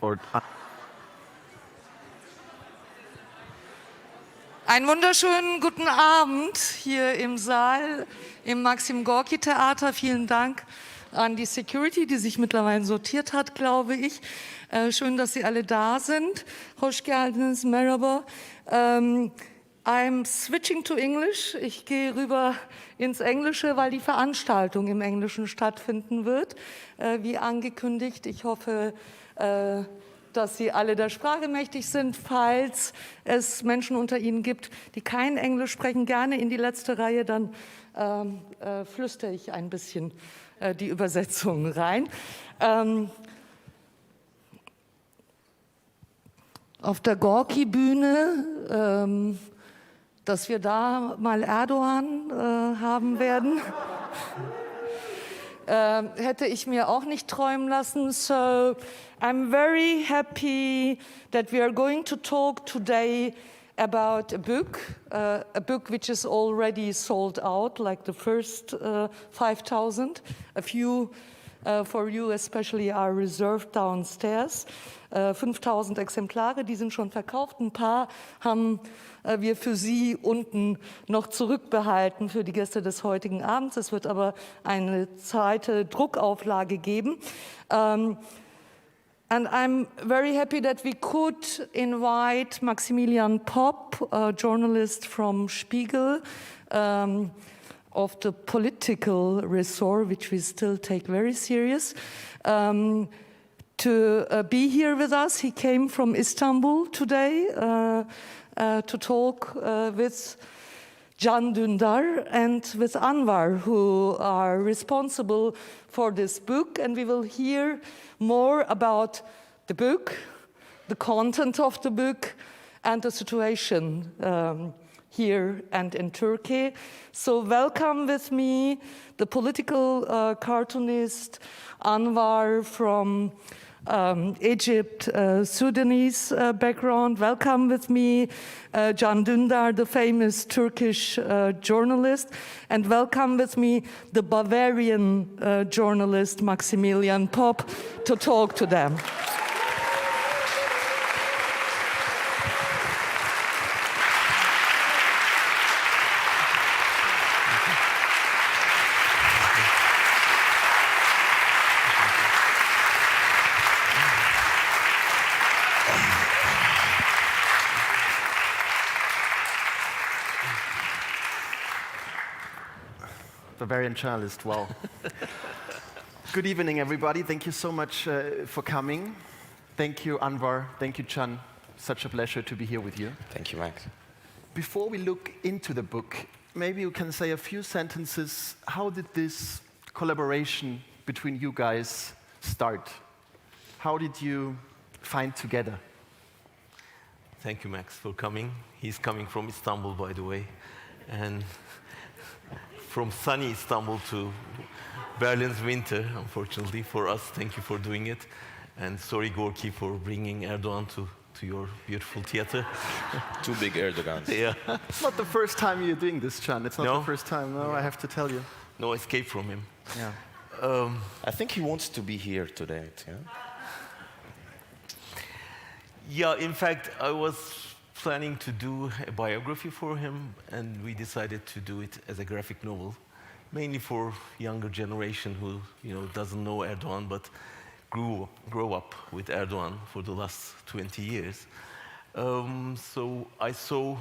or Einen wunderschönen guten Abend hier im Saal im Maxim Gorki Theater. Vielen Dank an die Security, die sich mittlerweile sortiert hat, glaube ich. Schön, dass Sie alle da sind. Hoş geldiniz, merhaba. I'm switching to English. Ich gehe rüber ins Englische, weil die Veranstaltung im Englischen stattfinden wird, wie angekündigt. Ich hoffe, dass Sie alle der Sprache mächtig sind. Falls es Menschen unter Ihnen gibt, die kein Englisch sprechen, gerne in die letzte Reihe, dann flüstere ich ein bisschen die Übersetzung rein. Auf der Gorki-Bühne, dass wir da mal Erdoğan haben werden, hätte ich mir auch nicht träumen lassen. So I'm very happy that we are going to talk today about a book which is already sold out, like the first 5,000. A few for you especially are reserved downstairs. 5.000 Exemplare, die sind schon verkauft. Ein paar haben wir für Sie unten noch zurückbehalten für die Gäste des heutigen Abends. Es wird aber eine zweite Druckauflage geben. And I'm very happy that we could invite Maximilian Popp, a journalist from Spiegel, of the political resort, which we still take very serious, to be here with us. He came from Istanbul today to talk with Can Dündar and with Anwar, who are responsible for this book. And we will hear more about the book, the content of the book, and the situation here and in Turkey. So welcome with me the political cartoonist Anwar from Egypt, Sudanese background. Welcome with me, Can Dündar, the famous Turkish journalist, and welcome with me, the Bavarian journalist Maximilian Popp, to talk to them. Bavarian journalist, wow. Good evening, everybody. Thank you so much for coming. Thank you, Anwar. Thank you, Can. Such a pleasure to be here with you. Thank you, Max. Before we look into the book, maybe you can say a few sentences. How did this collaboration between you guys start? How did you find together? Thank you, Max, for coming. He's coming from Istanbul, by the way. And from sunny Istanbul to Berlin's winter, unfortunately, for us. Thank you for doing it. And sorry, Gorki, for bringing Erdoğan to your beautiful theater. Two big Erdogans. Yeah. It's not the first time you're doing this, Can. It's not No? the first time, no, I have to tell you. No escape from him. Yeah. I think he wants to be here today. Yeah? Yeah, in fact, I was planning to do a biography for him, and we decided to do it as a graphic novel, mainly for younger generation who doesn't know Erdoğan, but grow up with Erdoğan for the last 20 years. So I saw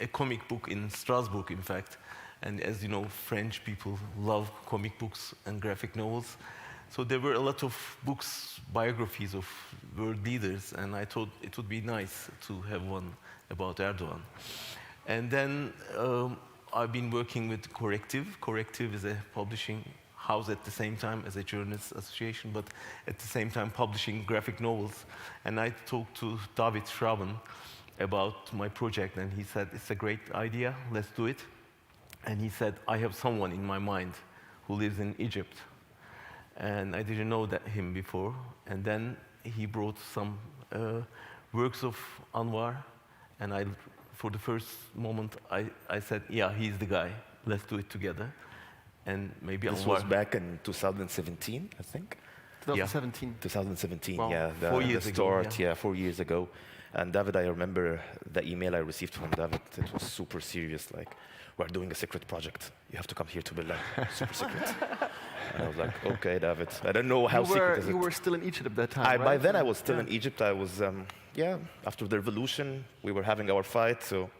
a comic book in Strasbourg, in fact, and as you know, French people love comic books and graphic novels. So there were a lot of books, biographies of world leaders, and I thought it would be nice to have one about Erdoğan. And then I've been working with Corrective. Corrective is a publishing house at the same time as a journalists association, but at the same time publishing graphic novels. And I talked to David Schraben about my project, and he said, it's a great idea, let's do it. And he said, I have someone in my mind who lives in Egypt. And I didn't know him before. And then he brought some works of Anwar, and for the first moment, I said, yeah, he's the guy. Let's do it together. And maybe This Anwar. was back in 2017, I think. 2017. 2017, Wow. yeah. 4 years the ago, start, yeah, 4 years ago. And David, I remember the email I received from David. It was super serious, like, we're doing a secret project. You have to come here to Berlin, super secret. And I was like, okay, David. I don't know how secret is it. You were still in Egypt at that time, right? By then I was still in Egypt. I was, after the revolution, we were having our fight, so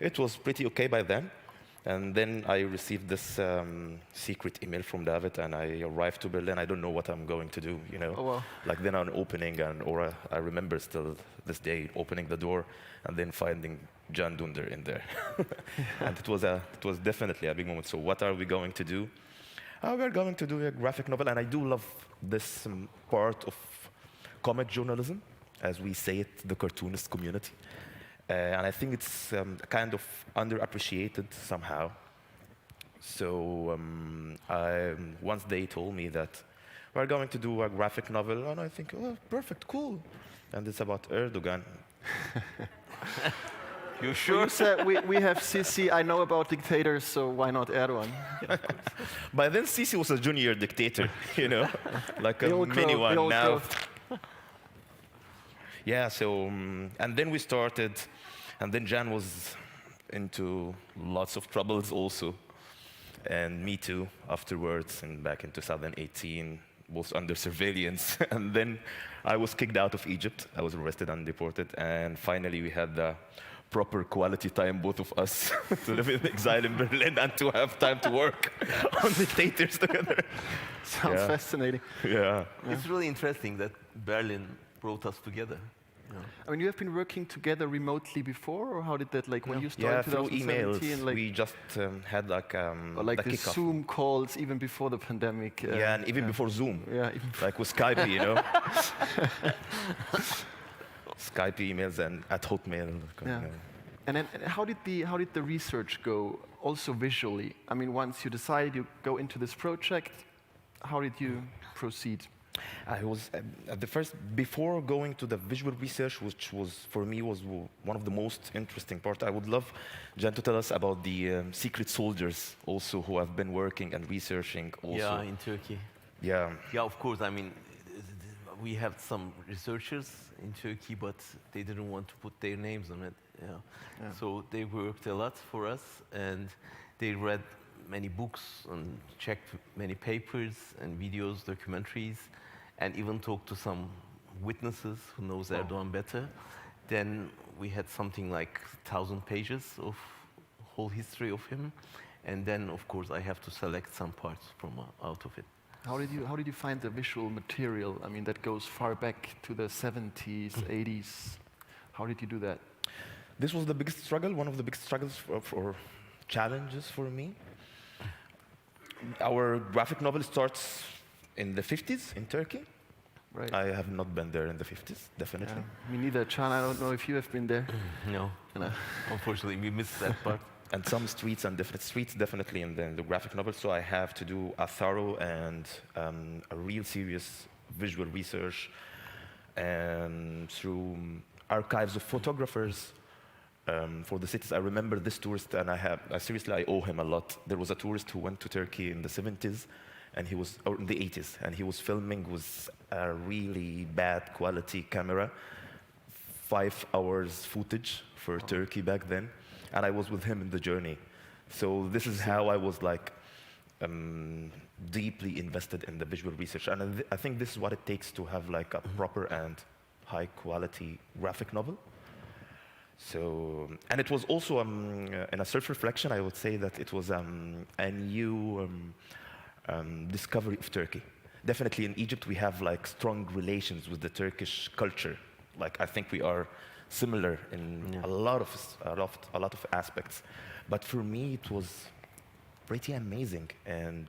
it was pretty okay by then. And then I received this secret email from David, and I arrived to Berlin. I don't know what I'm going to do, you know. Oh, wow. Like then on opening, I remember still this day opening the door and then finding Can Dündar in there. And it was definitely a big moment. So what are we going to do? We're going to do a graphic novel, and I do love this part of comic journalism, as we say it, the cartoonist community. And I think it's kind of underappreciated somehow. So once they told me that we're going to do a graphic novel, and I think, oh, perfect, cool. And it's about Erdogan. You sure? You said we have Sisi. I know about dictators, so why not Erdogan? By then, Sisi was a junior dictator, you know, like a The old mini crow, one the old now. crow. Yeah, so, and then we started, and then Jan was into lots of troubles also, and me too afterwards, and back in 2018, was under surveillance, and then I was kicked out of Egypt. I was arrested and deported, and finally we had the proper quality time, both of us, to live in exile in Berlin and to have time to work on dictators together. Sounds Yeah. fascinating. Yeah. It's really interesting that Berlin brought us together. I mean, you have been working together remotely before, or how did that, like, when you Yeah, started through 2017? emails. Like, We just had like or like the the kickoff. Zoom calls even before the pandemic. Yeah, and even before Zoom. Yeah, even Like with Skype, you know. Skype emails and at Hotmail. Yeah. And then how did the research go, also visually? I mean, once you decide you go into this project, how did you proceed? I was at the first, before going to the visual research, which was for me was one of the most interesting part. I would love Jan to tell us about the secret soldiers also who have been working and researching also. Yeah, in Turkey. Yeah. Yeah, of course. I mean, we have some researchers in Turkey, but they didn't want to put their names on it. Yeah. So they worked a lot for us, and they read many books and checked many papers and videos, documentaries, and even talked to some witnesses who knows Erdogan better. Then we had something like 1,000 pages of whole history of him, and then of course I have to select some parts from out of it. How did you find the visual material? I mean, that goes far back to the 70s, 80s. How did you do that? This was the biggest struggle, one of the biggest struggles or challenges for me. Our graphic novel starts in the 50s in Turkey. Right. I have not been there in the 50s, definitely. Me neither, Can. I don't know if you have been there. No, No. unfortunately we missed that part. And some streets and different streets definitely in the graphic novel. So I have to do a thorough and a real serious visual research, and through archives of photographers for the cities. I remember this tourist, and seriously, I owe him a lot. There was a tourist who went to Turkey in the 70s, and or in the 80s, and he was filming with a really bad quality camera, 5 hours footage for Turkey back then, and I was with him in the journey. So this is how I was like deeply invested in the visual research, and I think this is what it takes to have like a proper and high quality graphic novel. So, and it was also, in a self-reflection, I would say that it was a new discovery of Turkey. Definitely in Egypt, we have like strong relations with the Turkish culture. Like, I think we are similar in a lot of aspects. But for me, it was pretty amazing. And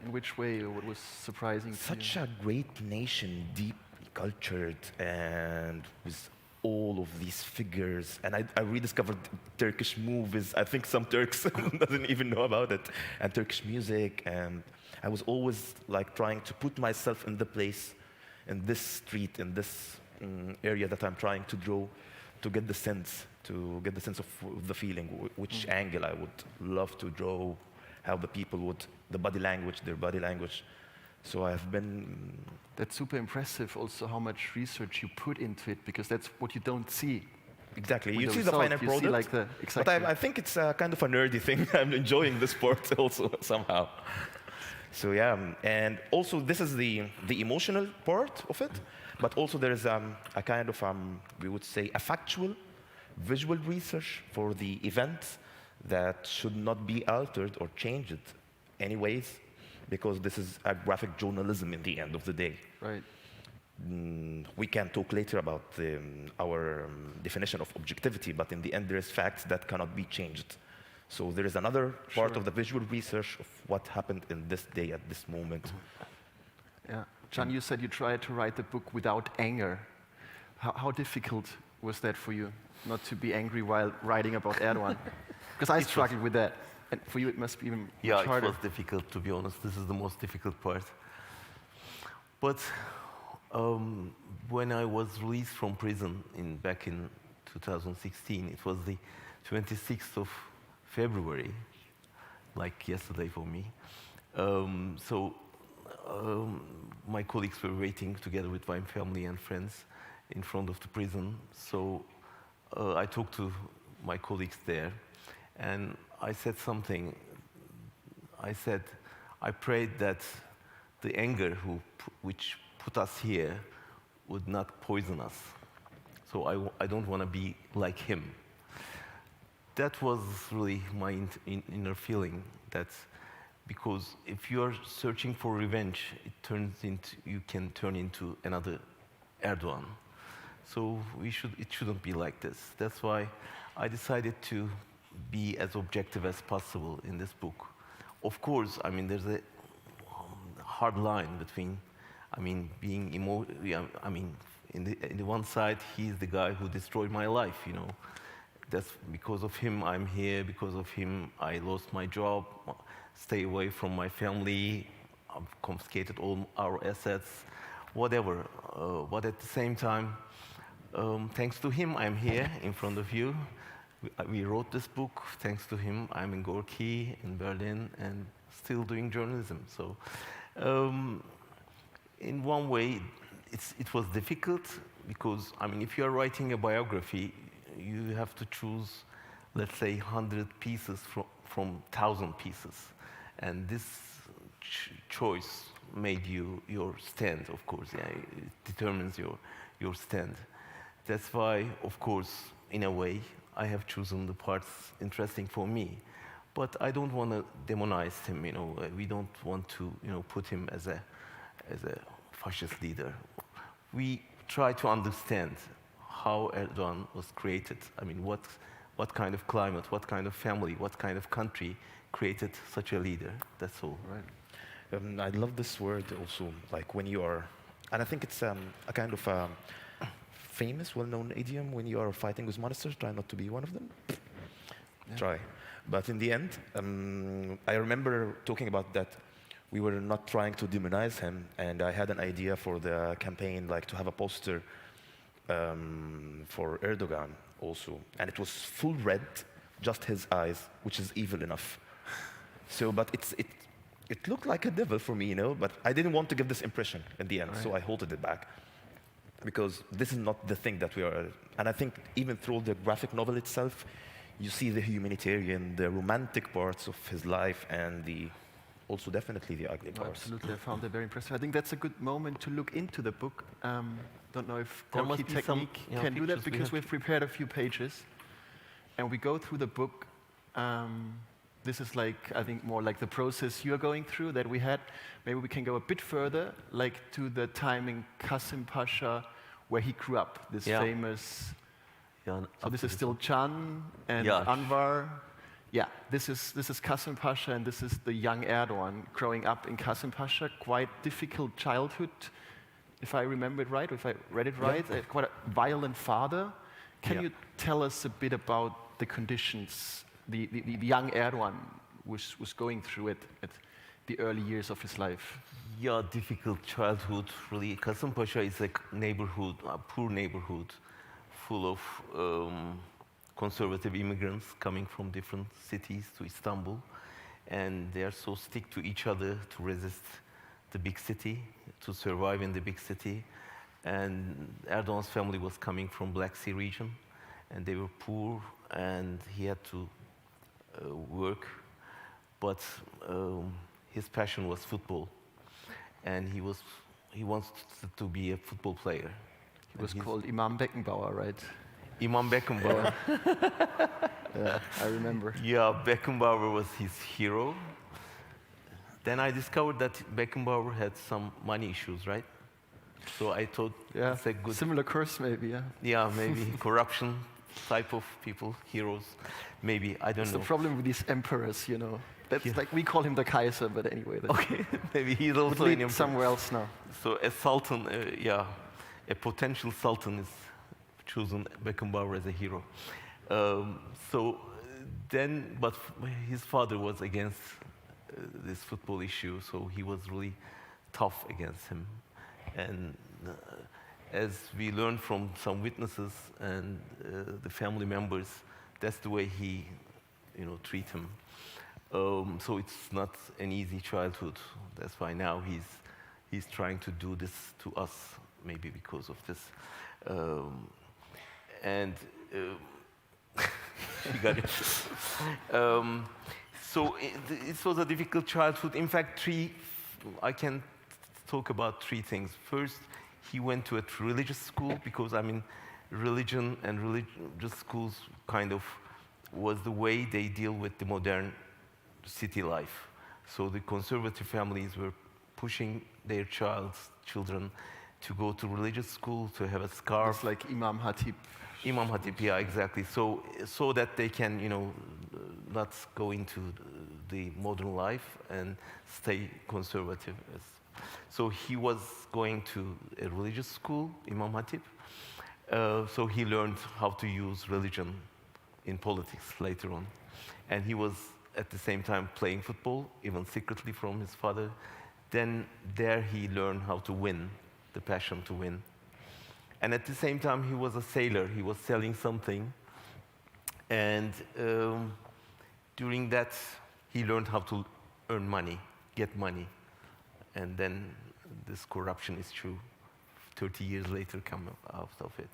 In which way? What was surprising to you? such a great nation, deeply cultured, and with all of these figures. And I rediscovered Turkish movies. I think some Turks doesn't even know about it. And Turkish music. And I was always like trying to put myself in the place, in this street, in this area that I'm trying to draw, to get the sense of the feeling, which angle I would love to draw, how the people would, their body language. So I've been, That's super impressive also how much research you put into it, because that's what you don't see. exactly, With you the see the result, final you product, see like the, but exactly. I think it's kind of a nerdy thing. I'm enjoying the sport also somehow. So yeah, and also this is the emotional part of it, but also there is a kind of, we would say, a factual, visual research for the event that should not be altered or changed anyways, because this is a graphic journalism in the end of the day. Right. We can talk later about our definition of objectivity, but in the end there is facts that cannot be changed. So there is another part Sure. of the visual research of what happened in this day at this moment. Yeah. Can, you said you tried to write the book without anger. How difficult was that for you, not to be angry while writing about Erdogan? Because I struggled with that. And for you, it must be even Yeah, much harder. it was difficult, to be honest. This is the most difficult part. But when I was released from prison back in 2016, it was the 26th of February, like yesterday for me. My colleagues were waiting together with my family and friends in front of the prison. So I talked to my colleagues there, and I said something. I said, I prayed that the anger which put us here would not poison us. So I don't want to be like him. That was really my inner feeling, that because if you are searching for revenge, you can turn into another Erdogan. So it shouldn't be like this. That's why I decided to be as objective as possible in this book. Of course, I mean, there's a hard line between, being in the one side, he's the guy who destroyed my life, you know. That's because of him I'm here, because of him I lost my job, stay away from my family, I've confiscated all our assets, whatever. But at the same time, thanks to him I'm here in front of you. We wrote this book. Thanks to him I'm in Gorky, in Berlin, and still doing journalism. So in one way, it was difficult because, if you are writing a biography, you have to choose, let's say, 100 pieces from 1,000 pieces. And this choice made your stand, of course. Yeah, it determines your stand. That's why, of course, in a way, I have chosen the parts interesting for me. But I don't want to demonize him, you know. We don't want to, put him as a fascist leader. We try to understand how Erdogan was created. What kind of climate, what kind of family, what kind of country created such a leader. That's all. Right. I love this word also, like when you are, and I think it's a kind of famous, well-known idiom, when you are fighting with monsters, try not to be one of them. Yeah. Try. But in the end, I remember talking about that we were not trying to demonize him, and I had an idea for the campaign, like to have a poster for Erdogan also, and it was full red, just his eyes, which is evil enough. So, but it looked like a devil for me, you know, but I didn't want to give this impression in the end, so I halted it back. Because this is not the thing that we are, and I think even through the graphic novel itself, you see the humanitarian, the romantic parts of his life, and also definitely the ugly parts. Absolutely, I found that very impressive. I think that's a good moment to look into the book. Don't know if There Gorky must be some, Technique can do that, pictures we because have we've prepared a few pages, and we go through the book. This is like, I think, more like the process you're going through that we had. Maybe we can go a bit further, like to the time in Qasim Pasha, where he grew up, this famous... Yeah, so this is still Can and Anwar. Yeah, this is Qasim Pasha, and this is the young Erdogan growing up in Qasim Pasha. Quite difficult childhood, if I remember it right, or if I read it right. Quite a violent father. Can you tell us a bit about the conditions the young Erdogan was going through at the early years of his life? Yeah, difficult childhood, really. Qasim Pasha is a neighborhood, a poor neighborhood, full of conservative immigrants coming from different cities to Istanbul. And they are so stick to each other to resist the big city, to survive in the big city. And Erdogan's family was coming from Black Sea region, and they were poor, and he had to work. But his passion was football, and he wants to be a football player. He was called Imam Beckenbauer, right? Imam Beckenbauer. Yeah, I remember. Yeah, Beckenbauer was his hero. Then I discovered that Beckenbauer had some money issues, right? So I thought Yeah, it's a good... similar curse maybe, yeah. Yeah, maybe corruption type of people, heroes. Maybe, I don't That's know. the problem with these emperors, you know. That's Yeah. like, we call him the Kaiser, but anyway. That Okay, maybe he's would also lead an emperor. somewhere else now. So a sultan, yeah, a potential sultan is chosen Beckenbauer as a hero. But his father was against this football issue, so he was really tough against him. And as we learned from some witnesses and the family members, that's the way he, treat him. So it's not an easy childhood. That's why now he's trying to do this to us, maybe because of this. You got it. So it was a difficult childhood. In fact, I can talk about three things. First, he went to a religious school because, religion and religious schools kind of was the way they deal with the modern city life. So the conservative families were pushing their children to go to religious school, to have a scarf. It's like Imam Hatip. Imam Hatip, yeah, exactly. So that they can, not go into the modern life and stay conservative. So he was going to a religious school, Imam Hatip. So he learned how to use religion in politics later on. And he was at the same time playing football, even secretly from his father. Then there he learned how to win, the passion to win. And at the same time, he was a sailor. He was selling something. And during that, he learned how to earn money, get money. And then this corruption issue, 30 years later, come out of it.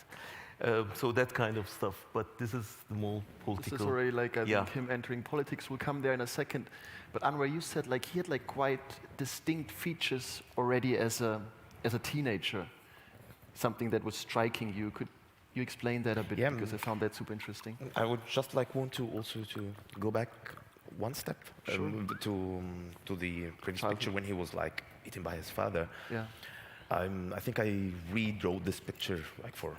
So that kind of stuff. But this is the more political. This is already like, I Yeah. think him entering politics. We'll come there in a second. But Anwar, you said like he had like quite distinct features already as a teenager. Something that was striking you. Could you explain that a bit? Yeah, because I found that super interesting. I would just want to also to go back one step to the previous picture when he was like eaten by his father. Yeah. I think I redrew this picture like for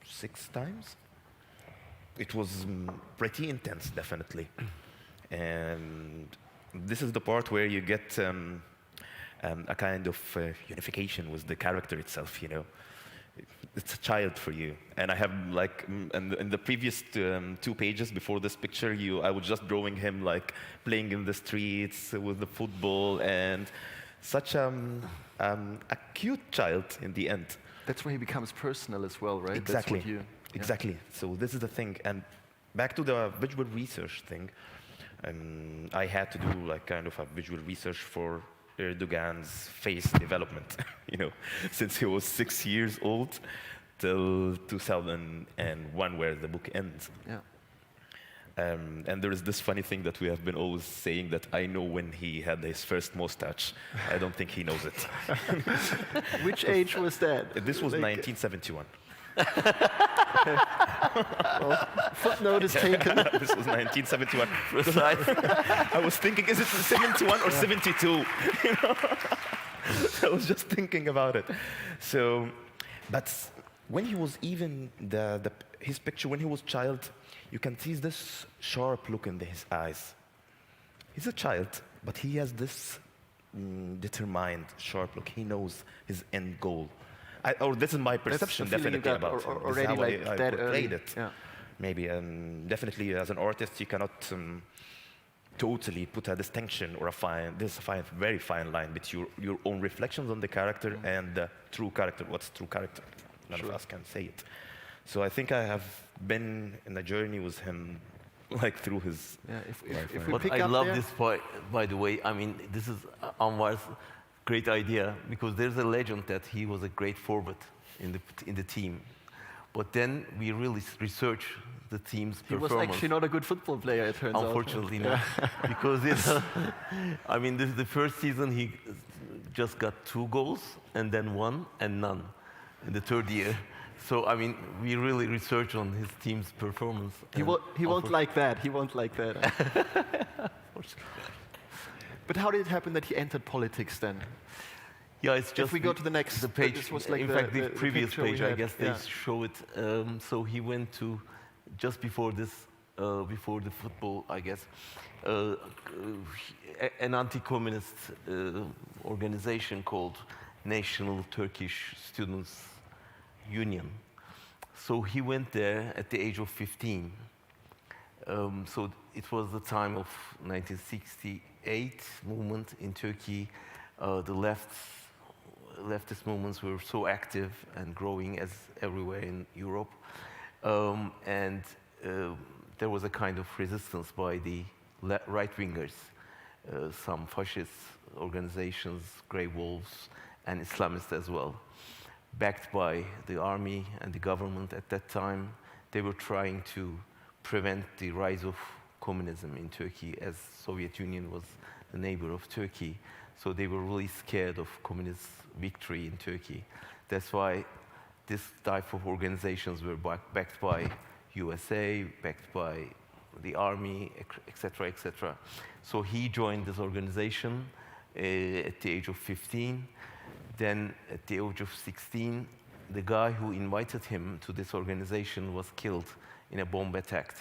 6 times. It was pretty intense, definitely. And this is the part where you get a kind of unification with the character itself, It's a child for you. And I have like, in the previous 2 pages before this picture, I was just drawing him like playing in the streets with the football and such a cute child in the end. That's when he becomes personal as well, right? Exactly. That's what Exactly. So this is the thing. And back to the visual research thing, I had to do like kind of a visual research for Erdogan's face development, since he was 6 years old till 2001, where the book ends. Yeah. And there is this funny thing that we have been always saying that I know when he had his first mustache. I don't think he knows it. Which age was that? This was Like, 1971. Footnote is taken. This was 1971. I was thinking, is it 71 or 72? I was just thinking about it. So, but when he was even his picture when he was child, you can see this sharp look in his eyes. He's a child, but he has this determined, sharp look. He knows his end goal. Or this is my perception, That's the feeling definitely, you got about him. This is already how like I that portrayed early. it. Yeah. Maybe, definitely as an artist, you cannot totally put a distinction or there's a very fine line between your own reflections on the character and the true character. What's true character? None of us can say it. So I think I have been in a journey with him, like through his Yeah. If life. we But pick I up love there, this part, by the way. This is Anwar's great idea, because there's a legend that he was a great forward in the team. But then we really researched the team's He was performance. actually not a good football player, it turns out. Unfortunately not, because I mean, the first season he just got 2 goals, and then 1 and none in the third year. So I mean, we really researched on his team's performance. He won't like that. He won't like that. But how did it happen that he entered politics then? Yeah, it's just if we go to the next page. this was like in fact, the previous page, I guess they yeah. show it. So he went to just before this, before the football, I guess, an anti-communist organization called National Turkish Students Union. So he went there at the age of 15. So it was the time of 1968 movement in Turkey. The leftist movements were so active and growing as everywhere in Europe. And there was a kind of resistance by the right-wingers, some fascist organizations, Grey Wolves, and Islamists as well. Backed by the army and the government at that time, they were trying to prevent the rise of communism in Turkey, as Soviet Union was the neighbor of Turkey. So they were really scared of communist victory in Turkey. That's why this type of organizations were backed by USA, backed by the army, etc., etc. So he joined this organization at the age of 15. Then at the age of 16, the guy who invited him to this organization was killed in a bomb attack.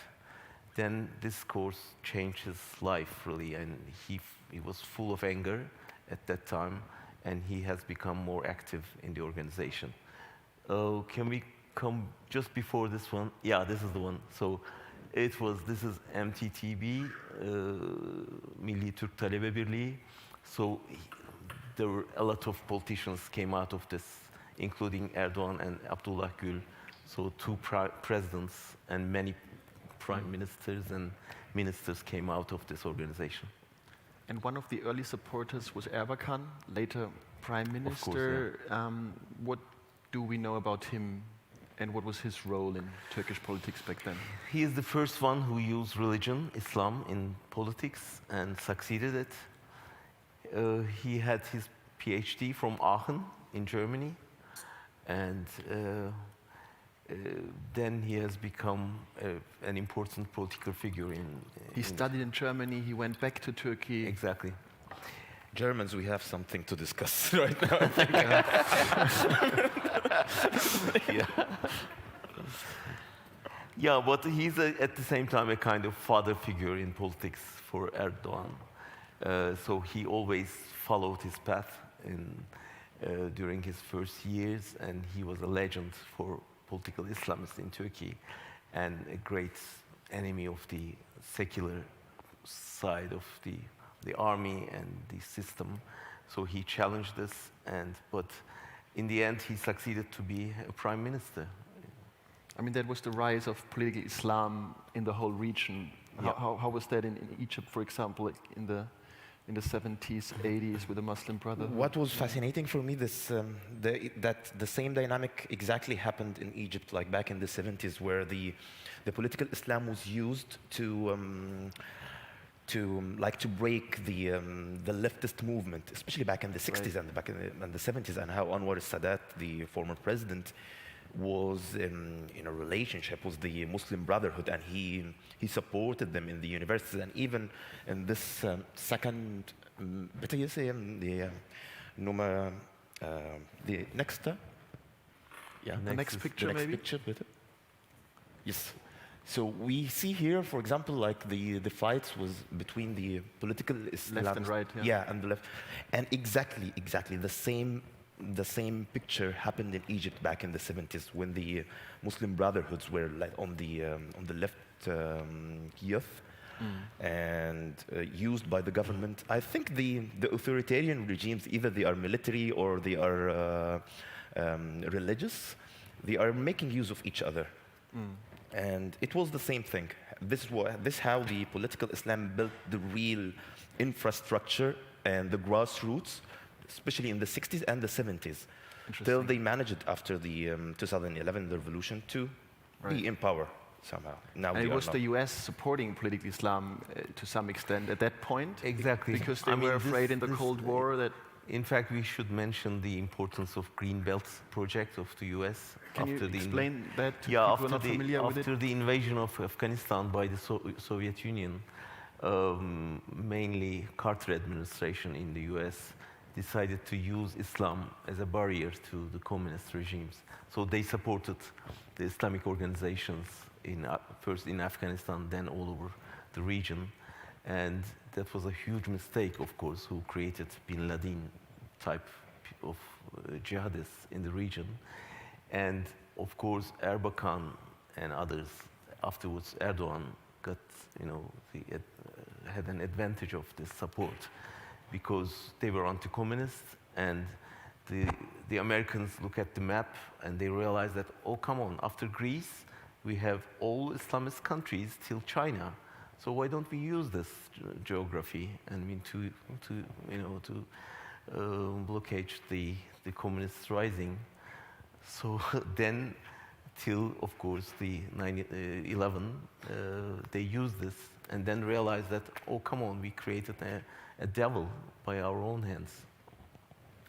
Then this course changed his life, really, and he was full of anger at that time, and he has become more active in the organization. Can we come just before this one? Yeah, this is the one. So this is MTTB, Milli Türk Talebe Birliği. So there were a lot of politicians came out of this, including Erdoğan and Abdullah Gül. So 2 presidents and many prime ministers and ministers came out of this organization. And one of the early supporters was Erbakan, later prime minister. Course, yeah. What do we know about him, and what was his role in Turkish politics back then? He is the first one who used religion, Islam, in politics and succeeded it. He had his PhD from Aachen in Germany, and then he has become an important political figure He studied in Germany, he went back to Turkey. Exactly. Germans, we have something to discuss right now. I think. Yeah, but he's at the same time a kind of father figure in politics for Erdoğan. So he always followed his path during his first years, and he was a legend for political Islamists in Turkey, and a great enemy of the secular side of the army and the system. So he challenged this, but in the end he succeeded to be a prime minister. I mean, that was the rise of political Islam in the whole region. Yeah. How was that in Egypt, for example, like in the 70s, 80s with the Muslim Brotherhood? What was fascinating for me, that the same dynamic exactly happened in Egypt, like back in the 70s, where the political Islam was used to break the leftist movement, especially back in the 60s and back in the 70s, and how Anwar Sadat, the former president, was in a relationship with the Muslim Brotherhood, and he supported them in the universities, and even in this second, better you say, the next, yeah, the next picture, maybe. Picture, better. Yes. So we see here, for example, like the fights was between the political Islam, left and right, yeah, and the left, and exactly the same picture happened in Egypt back in the 70s when the Muslim Brotherhoods were like on the left youth and used by the government. I think the authoritarian regimes, either they are military or they are religious, they are making use of each other. And it was the same thing. This is how the political Islam built the real infrastructure and the grassroots especially in the 60s and the 70s, till Interesting. they managed after the 2011 revolution to Right. be in power somehow. Now And they it are was not. the US supporting political Islam to some extent at that point? Exactly. Because they I mean, were this- afraid in the this- Cold War that... In fact, we should mention the importance of Green Belt project of the US. Can you after the explain that to yeah, people who after are not familiar with it? after the invasion of Afghanistan by the Soviet Union, mainly Carter administration in the US decided to use Islam as a barrier to the communist regimes. So they supported the Islamic organizations first in Afghanistan, then all over the region. And that was a huge mistake, of course, who created Bin Laden type of jihadists in the region. And of course, Erbakan and others, afterwards Erdoğan got, had an advantage of this support because they were anti-communist, and the Americans look at the map and they realize that, oh, come on, after Greece, we have all Islamist countries till China. So why don't we use this geography and to blockade the communist rising? So then, till of course the 9/11, they used this and then realized that, oh come on, we created a devil by our own hands.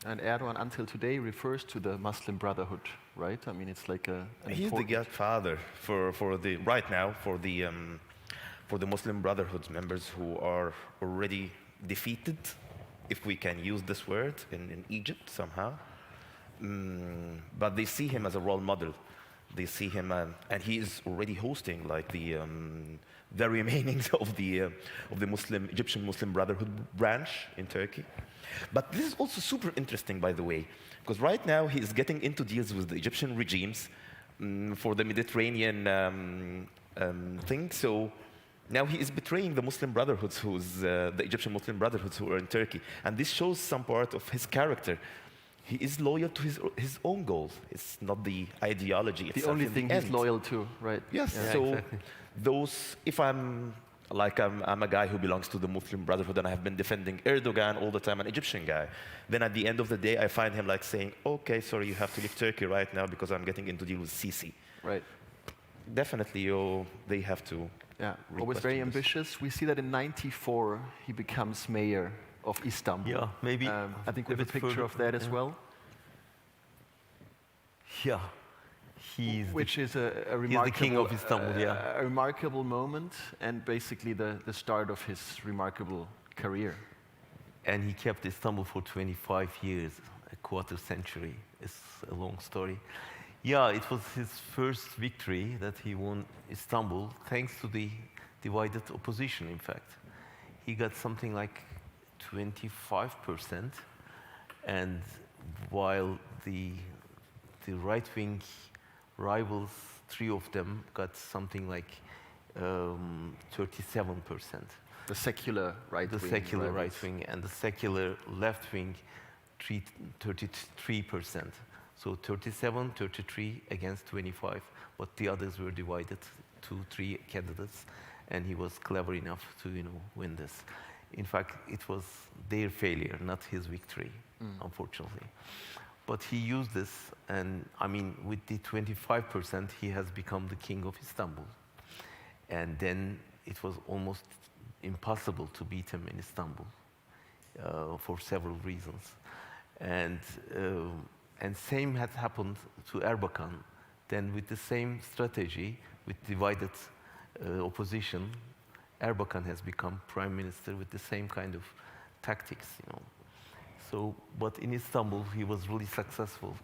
And Erdogan, until today, refers to the Muslim Brotherhood, right? I mean, it's like an He's the important... godfather for the right now for the Muslim Brotherhood members who are already defeated, if we can use this word, in Egypt somehow. But they see him as a role model. They see him, and he is already hosting like the remainings of the Egyptian Muslim Brotherhood branch in Turkey. But this is also super interesting, by the way, because right now he is getting into deals with the Egyptian regimes for the Mediterranean thing. So now he is betraying the Muslim Brotherhoods, the Egyptian Muslim Brotherhoods who are in Turkey, and this shows some part of his character. He is loyal to his own goals. It's not the ideology The itself only in thing the he's end. loyal to, right? Yes. Yeah, So exactly. those, if I'm a guy who belongs to the Muslim Brotherhood and I have been defending Erdogan all the time, an Egyptian guy, then at the end of the day I find him like saying, okay, sorry, you have to leave Turkey right now because I'm getting into deal with Sisi. Right. Definitely, they have to. Yeah, always very re-question this. ambitious. We see that in '94 he becomes mayor of Istanbul. Yeah, maybe I think we a have a bit picture further, of that as yeah. well, Yeah, he's which is a the remarkable, king of Istanbul, yeah. a remarkable moment and basically the start of his remarkable career. and he kept Istanbul for 25 years, a quarter century. It's a long story. Yeah, it was his first victory that he won Istanbul, thanks to the divided opposition, in fact. He got something like 25%, and while the right-wing rivals, three of them, got something like 37%. The secular right The wing. secular rivals. right wing and the secular left wing, 33%. So 37, 33 against 25, but the others were divided to 3 candidates, and he was clever enough to win this. In fact, it was their failure, not his victory, unfortunately. But he used this, and I mean, with the 25%, he has become the king of Istanbul. And then it was almost impossible to beat him in Istanbul for several reasons. And same had happened to Erbakan. Then with the same strategy, with divided opposition, Erbakan has become prime minister with the same kind of tactics, So, but in Istanbul, he was really successful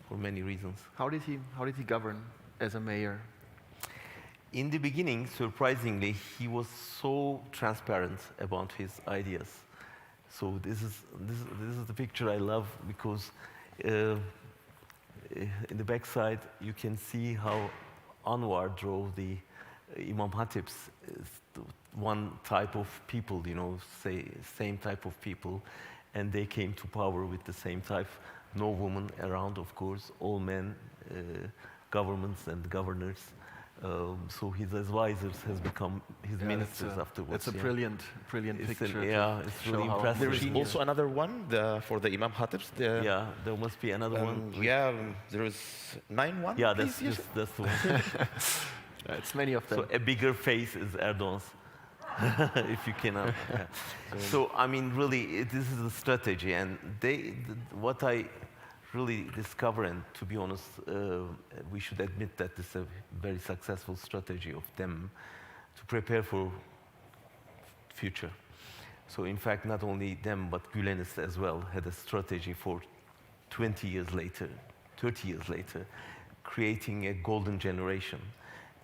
for many reasons. How did he govern as a mayor? In the beginning, surprisingly, he was so transparent about his ideas. So this is the picture I love, because in the backside you can see how Anwar drove the Imam Hatip's, one type of people, same type of people, and they came to power with the same type. No woman around, of course, all men, governments and governors. So his advisors has become his ministers afterwards. That's a yeah. brilliant picture. Yeah, it's show really how impressive. There is genius. also another one for the Imam Khatibs. Yeah, there must be another one. Yeah, there is 9-1. Yeah, please, yes. that's the one. It's many of them. So a bigger face is Erdogan's, if you cannot. Yeah. So I mean, really, this is a strategy, and what I really discover, and to be honest, we should admit that this is a very successful strategy of them to prepare for future. So in fact, not only them, but Güleniz as well had a strategy for 20 years later, 30 years later, creating a golden generation.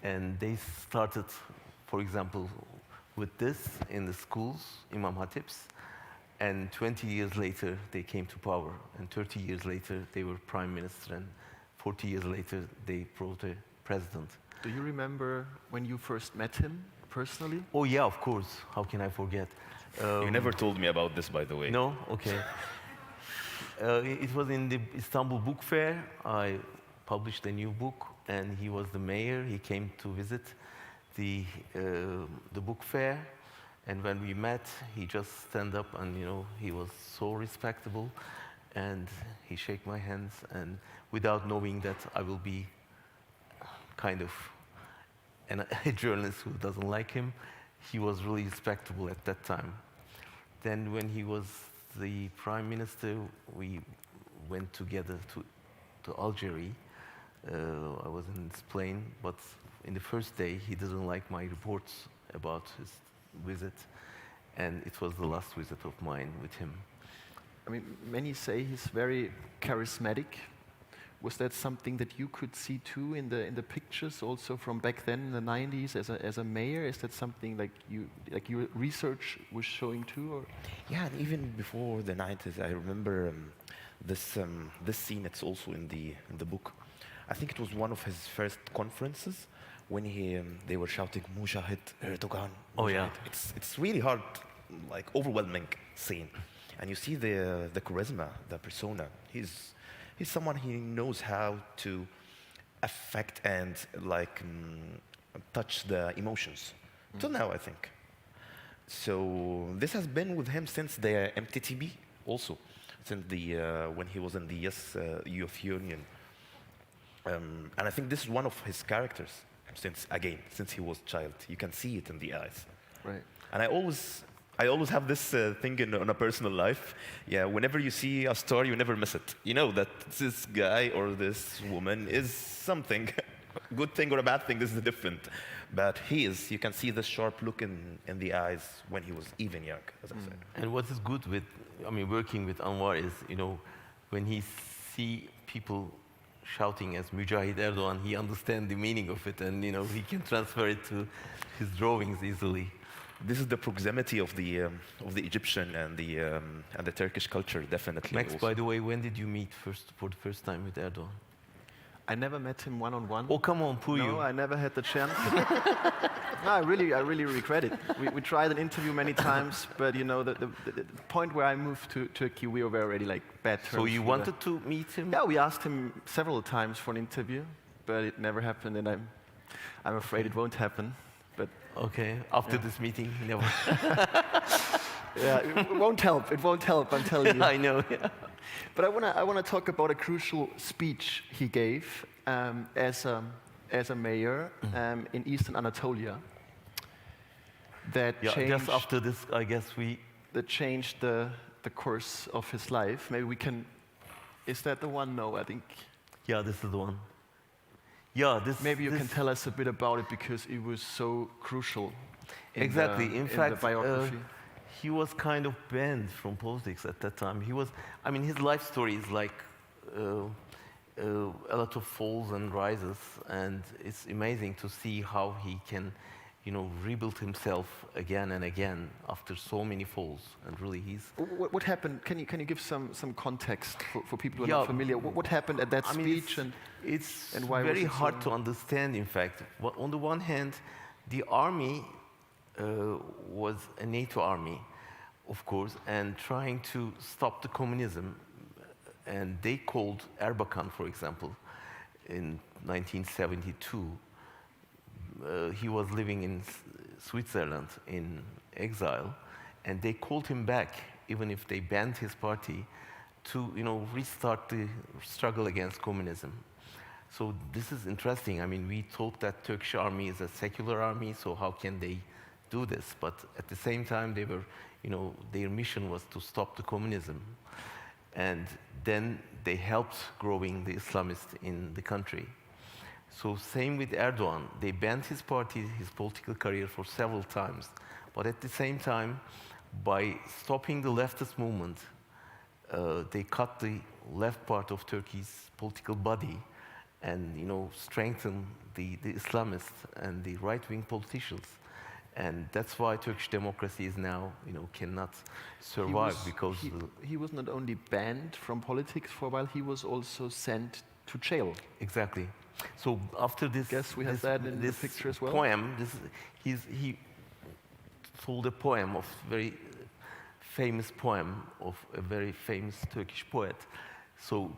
And they started, for example, with this in the schools, Imam Hatip's, and 20 years later, they came to power. And 30 years later, they were prime minister. And 40 years later, they brought a president. Do you remember when you first met him personally? Oh, yeah, of course. How can I forget? You never told me about this, by the way. No? Okay. It was in the Istanbul Book Fair. I published a new book, and he was the mayor. He came to visit the book fair. And when we met, he just stand up and, you know, he was so respectable. And he shake my hands, and without knowing that I will be kind of a journalist who doesn't like him, he was really respectable at that time. Then when he was the prime minister, we went together to Algeria. I was in his plane, but in the first day, he didn't like my reports about his visit, and it was the last visit of mine with him. I mean, many say he's very charismatic. Was that something that you could see too in the pictures, also from back then in the 90s as a mayor? Is that something like your research was showing too? Or? Yeah, and even before the 90s, I remember this scene. It's also in the book. I think it was one of his first conferences when they were shouting "Mujahid Erdogan." Oh yeah, it's really hard, like overwhelming scene, and you see the charisma, the persona. He's someone, he knows how to affect and touch the emotions. Till now, I think. So this has been with him since the MTTB, also since when he was in the Youth Union, and I think this is one of his characters. Since he was a child, you can see it in the eyes. Right. And I always have this thing on a personal life. Yeah, whenever you see a star, you never miss it. You know that this guy or this woman is something, good thing or a bad thing. This is different, but you can see the sharp look in the eyes when he was even young, as I said. And what is good with, working with Anwar is, when he see people shouting as Mujahid Erdogan, he understands the meaning of it, and he can transfer it to his drawings easily. This is the proximity of the Egyptian and the Turkish culture, definitely. Max, also. by the way, when did you meet for the first time with Erdogan? I never met him one-on-one. Oh, come on, Puyo. No, I never had the chance. No, I really regret it. We tried an interview many times, but the point where I moved to Turkey, we were already like bad terms. So you wanted to meet him? Yeah, we asked him several times for an interview, but it never happened, and I'm afraid it won't happen. But okay, after this meeting, never. Yeah, it won't help. It won't help. I'm telling you. I know. Yeah. But I wanna talk about a crucial speech he gave as a mayor in Eastern Anatolia. That changed. Just after this, I guess that changed the course of his life. Maybe we can. Is that the one? No, I think. Yeah, this is the one. Yeah, Maybe you can tell us a bit about it because it was so crucial. Exactly. In fact, the biography. He was kind of banned from politics at that time. His life story is like a lot of falls and rises, and it's amazing to see how he can, rebuild himself again and again after so many falls. And really, What happened? Can you give some context for people who are not familiar? What happened at that speech? It's and why very was it hard so to understand. In fact, on the one hand, the army was a NATO army, of course, and trying to stop the communism. And they called Erbakan, for example, in 1972, he was living in Switzerland in exile, and they called him back, even if they banned his party, to restart the struggle against communism. So this is interesting. I mean, we thought that Turkish army is a secular army, so how can they do this? But at the same time, they were, their mission was to stop the communism. And then they helped growing the Islamists in the country. So same with Erdoğan. They banned his party, his political career for several times. But at the same time, by stopping the leftist movement, they cut the left part of Turkey's political body and strengthened the Islamists and the right-wing politicians. And that's why Turkish democracy is now, cannot survive because he was not only banned from politics for a while, he was also sent to jail. Exactly. So after this, guess we have that in this picture as well. Poem, he told a poem of very famous poem of a very famous Turkish poet. So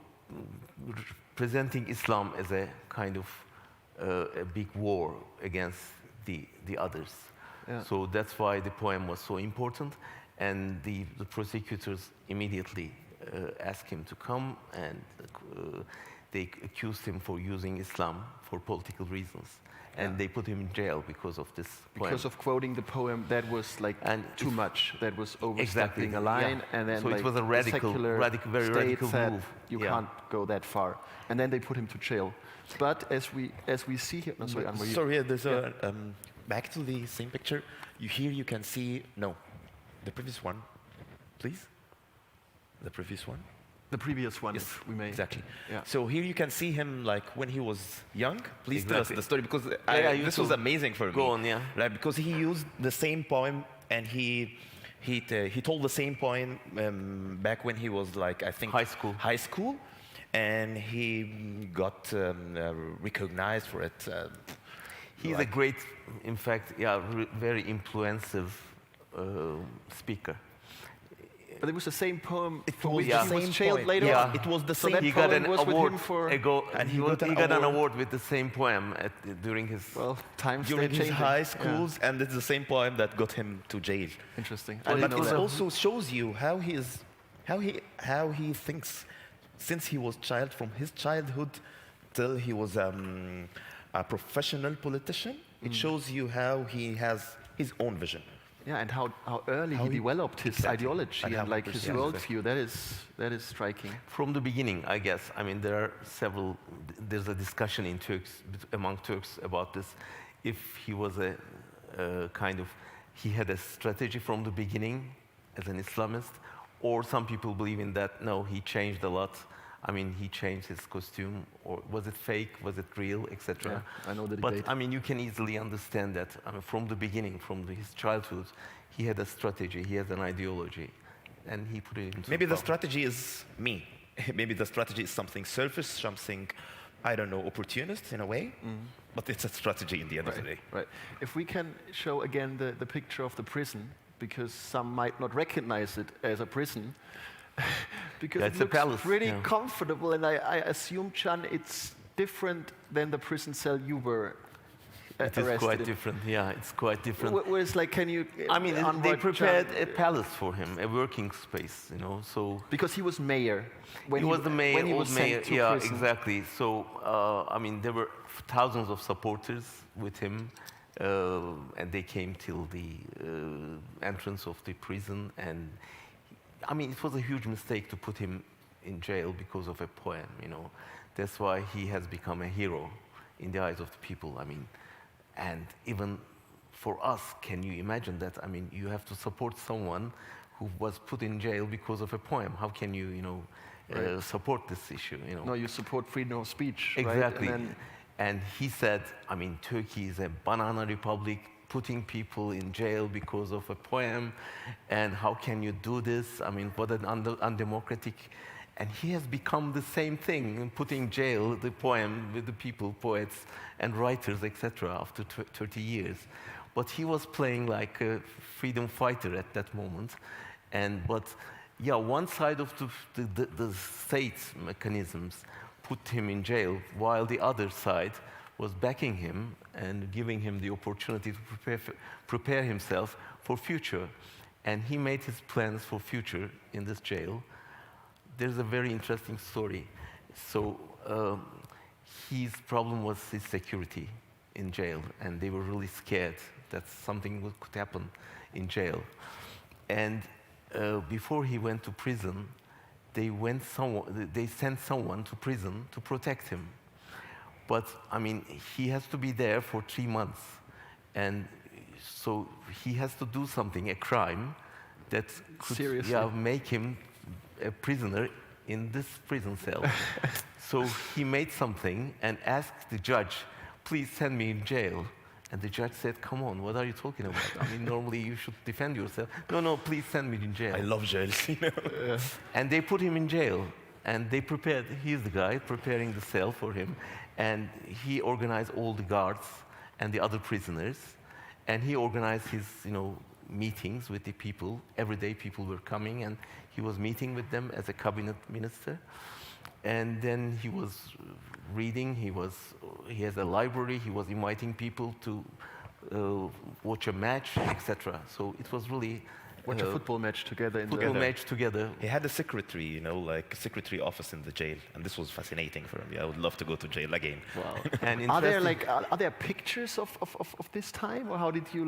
presenting Islam as a kind of a big war against the others. Yeah. So that's why the poem was so important, and the prosecutors immediately asked him to come, and they accused him for using Islam for political reasons. And they put him in jail because of this poem. Because of quoting the poem, that was like too much. That was overstepping exactly, a line, and then so like it was a the secular very state radical said, move. you can't go that far, and then they put him to jail. But as we see here, no, sorry, Anwar, Sorry, there's a back to the same picture. Here you can see the previous one, please. The previous one. the previous one, Yes, if we may. exactly. Yeah. So here you can see him like when he was young. Please tell us Exactly. the story because this you was too. amazing for me. Go on, yeah. Like, because he used the same poem and he told the same poem back when he was like I think high school, and he got recognized for it. He's a great, in fact, very influential speaker. But it was the same poem for was which the he was same jailed poem. later Yeah. on. It was the So same. that He got poem an was with award him for and he he got got an an award. award with the same poem during his. well, times during they're his changing. high schools, and it's the same poem that got him to jail. Interesting. I But didn't it know that. also shows you how he thinks since he was from his childhood till he was a professional politician. It shows you how he has his own vision. Yeah, and how early he developed his Exactly. ideology And and how like his yeah, worldview. That is striking. From the beginning, I guess. I mean, there's a discussion in among Turks about this. If he was he had a strategy from the beginning as an Islamist, or some people believe in that, no, he changed a lot. I mean, he changed his costume, or was it fake, was it real, etc. Yeah, I know the But debate. I mean, you can easily understand that. I mean, from the beginning, his childhood, he had a strategy, he had an ideology, and he put it into Maybe the power. strategy is me. Maybe the strategy is something selfish, something, I don't know, opportunist in a way. But it's a strategy in the end of the day. Right. If we can show again the picture of the prison, because some might not recognize it as a prison, because Yeah, it it's a looks palace, pretty yeah. comfortable, and I assume, Can, it's different than the prison cell you were It arrested is quite in. different. Yeah, it's quite different. Whereas, like, can you? I mean, Anwar, they Can, prepared a palace for him, a working space, so because he was mayor. When he was the mayor, when he old was sent mayor. to Yeah, prison. exactly. So, I mean, there were thousands of supporters with him, and they came till the entrance of the prison. And I mean, it was a huge mistake to put him in jail because of a poem. That's why he has become a hero in the eyes of the people. I mean, and even for us, can you imagine that? I mean, you have to support someone who was put in jail because of a poem. How can you, support this issue? No, you support freedom of speech, Exactly. right? And then, And he said, I mean, Turkey is a banana republic, putting people in jail because of a poem, and how can you do this? I mean, what an undemocratic. And he has become the same thing, putting jail the poem with the people, poets and writers, etc., after 30 years. But he was playing like a freedom fighter at that moment. But one side of the state mechanisms put him in jail, while the other side was backing him and giving him the opportunity to prepare himself for future. And he made his plans for future in this jail. There's a very interesting story. So his problem was his security in jail, and they were really scared that something could happen in jail. And before he went to prison, they sent someone to prison to protect him. But I mean, he has to be there for 3 months, and so he has to do something, a crime, that could make him a prisoner in this prison cell. So he made something and asked the judge, please send me in jail. And the judge said, come on, what are you talking about? I mean, normally you should defend yourself. No, please send me in jail. I love jails, you know. And they put him in jail. And they prepared, he's the guy preparing the cell for him. And he organized all the guards and the other prisoners. And he organized his, meetings with the people. Every day people were coming, and he was meeting with them as a cabinet minister. And then he was reading, he has a library, he was inviting people to watch a match, etc. So it was really... Watch a football match together. Match together. He had a secretary, like a secretary office in the jail, and this was fascinating for him. Yeah, I would love to go to jail again. Wow. And are there pictures of this time, or how did you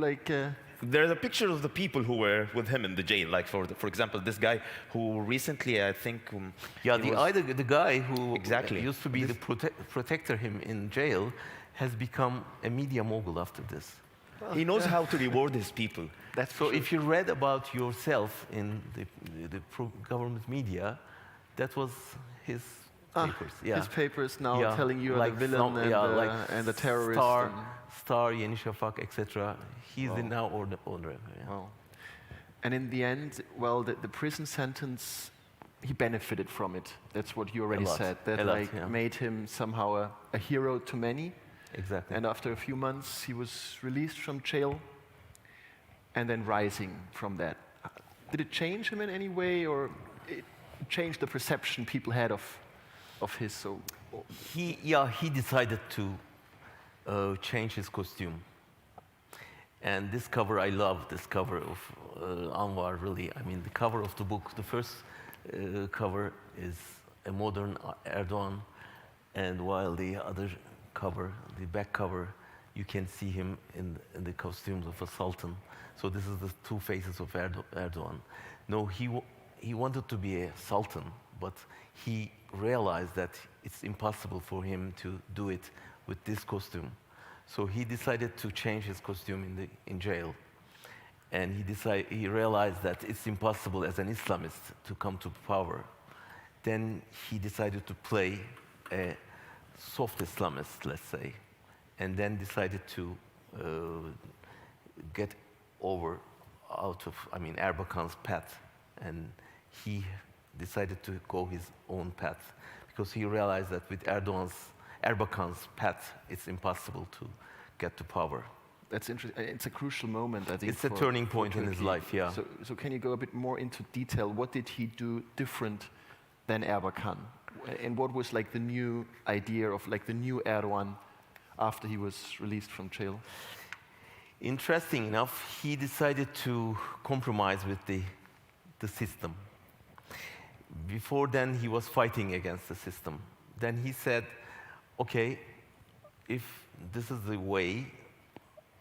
There's a picture of the people who were with him in the jail. Like for example, this guy who recently, I think, the guy who exactly used to be the protector him in jail has become a media mogul after this. He knows how to reward his people. So if you read about yourself in the government media, that was his papers. His papers now telling you are the villain and the terrorist. Star, Yeni Şafak, etc. He's the now owner. Yeah. Wow. And in the end, the prison sentence, he benefited from it. That's what you already said. That made him somehow a hero to many. Exactly. And after a few months, he was released from jail, and then rising from that. Did it change him in any way, or it changed the perception people had of his soul? He decided to change his costume. And this cover, I love this cover of Anwar, really. I mean, the cover of the book, the first cover is a modern Erdoğan, and while the other cover, the back cover, you can see him in the costumes of a sultan. So this is the two faces of Erdoğan. No, he wanted to be a sultan, but he realized that it's impossible for him to do it with this costume. So he decided to change his costume in jail. And he realized that it's impossible as an Islamist to come to power. Then he decided to play a soft Islamist, let's say, and then decided to get out of Erbakan's path, and he decided to go his own path because he realized that with Erbakan's path, it's impossible to get to power. That's interesting. It's a crucial moment, I think. It's a turning point in his life, yeah. So can you go a bit more into detail? What did he do different than Erbakan? And what was the new idea of the new Erdoğan after he was released from jail? Interesting enough, he decided to compromise with the system. Before then, he was fighting against the system. Then he said, okay, if this is the way,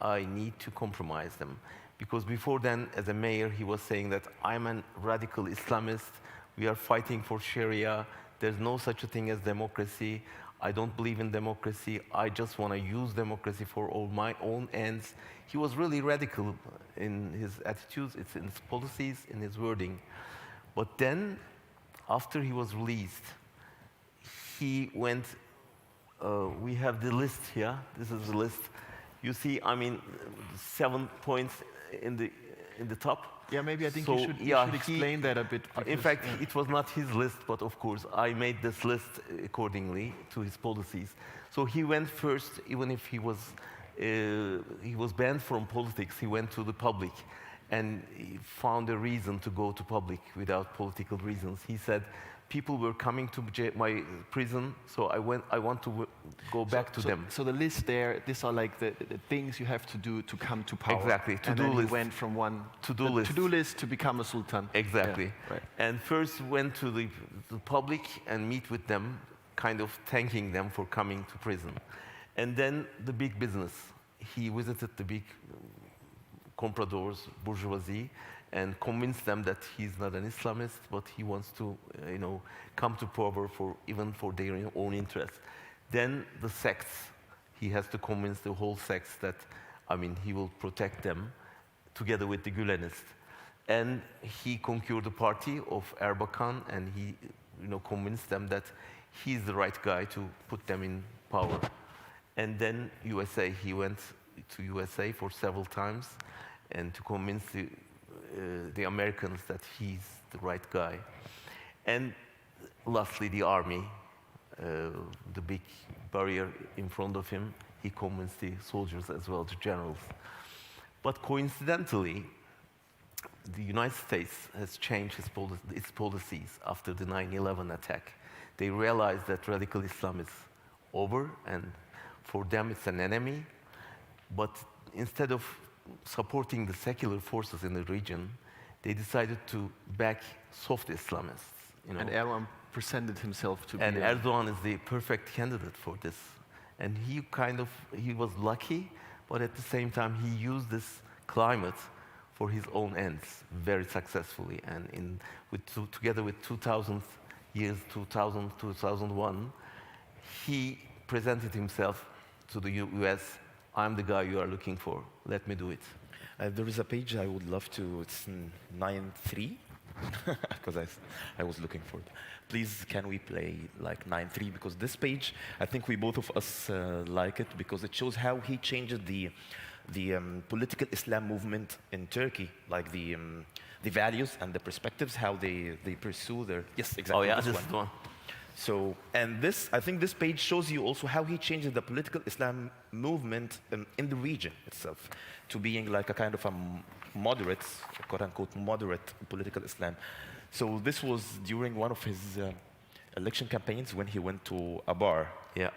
I need to compromise them. Because before then, as a mayor, he was saying that I'm a radical Islamist, we are fighting for Sharia, there's no such a thing as democracy, I don't believe in democracy, I just want to use democracy for all my own ends. He was really radical in his attitudes, in his policies, in his wording. But then, after he was released, he went, we have the list here, this is the list. You see, 7 points in the top. Yeah, maybe I think you should explain that a bit. In fact, it was not his list, but of course, I made this list accordingly to his policies. So he went first, even if he was banned from politics, he went to the public and he found a reason to go to public without political reasons. He said, people were coming to my prison, so I want to go back to them. So the list there, these are like the things you have to do to come to power. Exactly, to-do list. And then he went from one to-do list to become a sultan. Exactly. Yeah, right. And first went to the public and meet with them, kind of thanking them for coming to prison. And then the big business. He visited the big compradors, bourgeoisie, and convinced them that he's not an Islamist, but he wants to, come to power even for their own interests. Then the sects, he has to convince the whole sects that, he will protect them together with the Gülenists. And he conquered the party of Erbakan, and he, convinced them that he's the right guy to put them in power. And then USA, he went to USA for several times, and to convince the Americans that he's the right guy. And lastly, the army, the big barrier in front of him, he convinced the soldiers as well, the generals. But coincidentally, the United States has changed its policies after the 9/11 attack. They realized that radical Islam is over, and for them it's an enemy. But instead of supporting the secular forces in the region, they decided to back soft Islamists. And Erdogan presented himself to be. And Erdogan is the perfect candidate for this. And he was lucky, but at the same time he used this climate for his own ends very successfully. And together with 2000 years, 2000, 2001, he presented himself to the US. I'm the guy you are looking for. Let me do it. There is a page I would love to, it's 9.3, because I was looking for it. Please, can we play like 9.3? Because this page, I think we both of us like it, because it shows how he changed the political Islam movement in Turkey, like the values and the perspectives, how they pursue their, yes, exactly. Oh yeah, this this is the one. So, and I think this page shows you also how he changed the political Islam movement in the region itself to being like a kind of a moderate, quote-unquote, moderate political Islam. So this was during one of his election campaigns when he went to a bar. Yeah.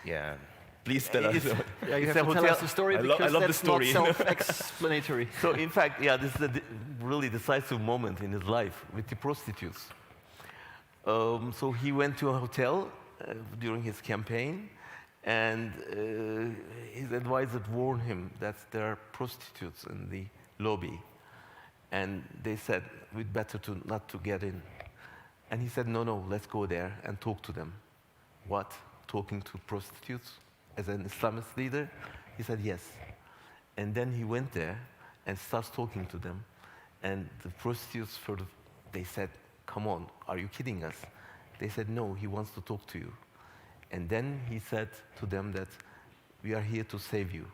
Yeah. Please tell us. Yeah, you have to tell us the story, because I love that's the story. not self-explanatory. So in fact, yeah, this is a really decisive moment in his life with the prostitutes. So he went to a hotel during his campaign, and his advisor warned him that there are prostitutes in the lobby. And they said, we'd better not to get in. And he said, no, let's go there and talk to them. What? Talking to prostitutes as an Islamist leader? He said, yes. And then he went there and starts talking to them. And the prostitutes they said, come on, are you kidding us? They said, no, he wants to talk to you. And then he said to them that we are here to save you.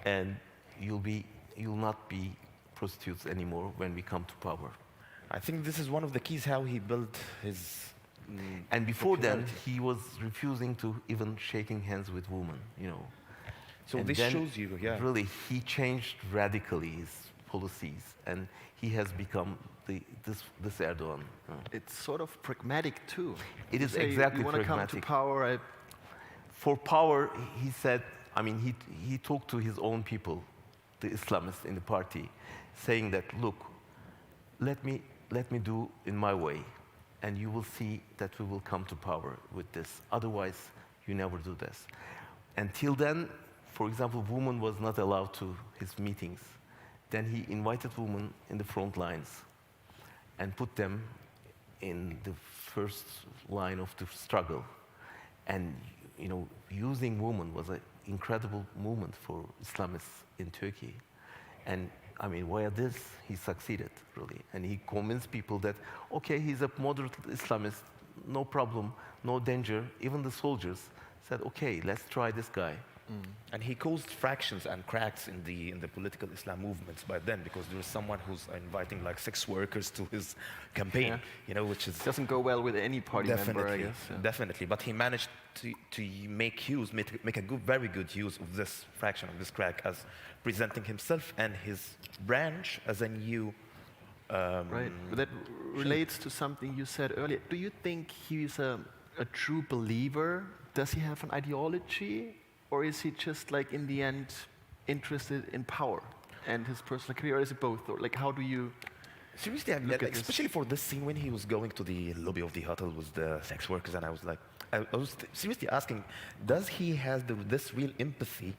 And you'll not be prostitutes anymore when we come to power. I think this is one of the keys how he built his and before then, he was refusing to even shaking hands with women, So and this shows you, yeah. Really, he changed radically his policies, and he has become this Erdogan. It's sort of pragmatic too. It is say exactly you want to come pragmatic. to power. For power, he said, he talked to his own people, the Islamists in the party, saying that, look, let me do in my way, and you will see that we will come to power with this. Otherwise, you never do this. Until then, for example, women was not allowed to his meetings. Then he invited women in the front lines and put them in the first line of the struggle. And using women was an incredible movement for Islamists in Turkey. And via this, he succeeded, really. And he convinced people that, okay, he's a moderate Islamist, no problem, no danger. Even the soldiers said, okay, let's try this guy. And he caused fractions and cracks in the political Islam movements by then, because there was someone who's inviting like sex workers to his campaign, Yeah. you know, which is Doesn't go well with any party member, I guess. Yeah. definitely. But he managed to make a very good use of this fraction, of this crack, as presenting himself and his branch as a new. Right. But that relates to something you said earlier. Do you think he's a true believer? Does he have an ideology? Or is he just, like, in the end, interested in power and his personal career? Or is it both? Or, like, how do you Seriously, look at this? especially for this scene when he was going to the lobby of the hotel with the sex workers, and I was like, I was seriously asking, does he have this real empathy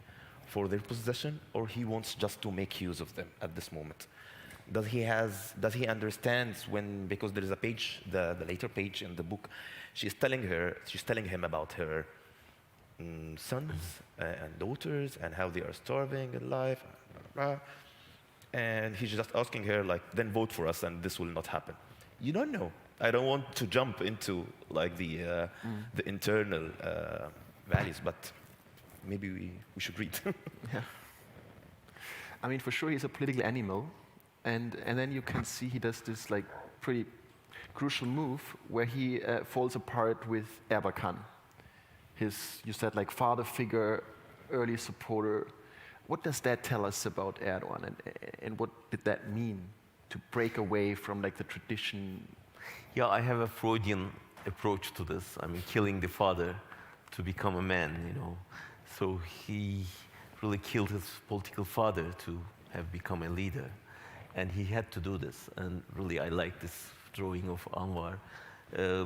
for their possession, or he wants just to make use of them at this moment? Does he understand when, because there is a page, the later page in the book, she's telling him about her sons and daughters and how they are starving in life, and he's just asking her, like, then vote for us and this will not happen. You don't know. I don't want to jump into like the internal values, but maybe we should read. Yeah. I mean, for sure, he's a political animal, and then you can see he does this, like, pretty crucial move where he falls apart with Erbakan. His, you said, like, father figure, early supporter. What does that tell us about Erdogan, and what did that mean to break away from, like, the tradition? Yeah, I have a Freudian approach to this. I mean, killing the father to become a man, you know. So he really killed his political father to have become a leader. And he had to do this. And really, I like this drawing of Anwar